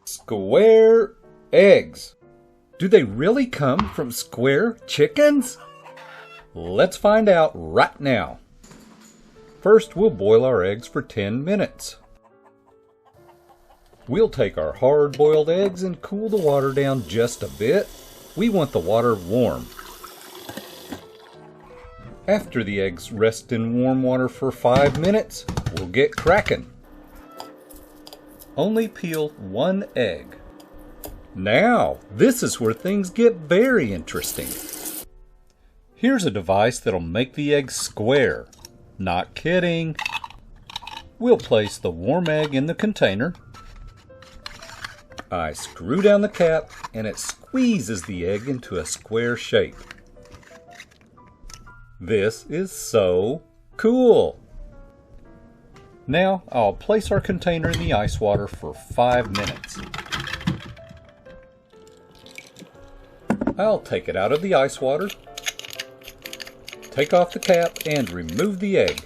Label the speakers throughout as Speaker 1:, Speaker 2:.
Speaker 1: Square eggs. Do they really come from square chickens? Let's find out right now. First, we'll boil our eggs for 10 minutes. We'll take our hard-boiled eggs and cool the water down just a bit. We want the water warm. After the eggs rest in warm water for 5 minutes, we'll get cracking. Only peel one egg. Now, this is where things get very interesting. Here's a device that'll make the egg square. Not kidding. We'll place the warm egg in the container. I screw down the cap and it squeezes the egg into a square shape. This is so cool. Now I'll place our container in the ice water for 5 minutes. I'll take it out of the ice water, take off the cap and remove the egg.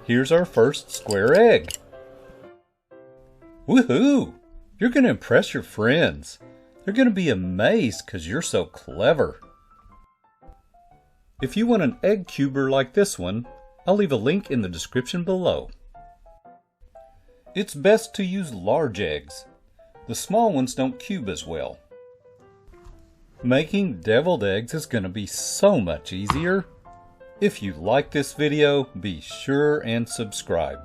Speaker 1: Here's our first square egg. Woohoo! You're going to impress your friends. They're going to be amazed because you're so clever. If you want an egg cuber like this one, I'll leave a link in the description below. It's best to use large eggs. The small ones don't cube as well. Making deviled eggs is going to be so much easier. If you like this video, be sure and subscribe.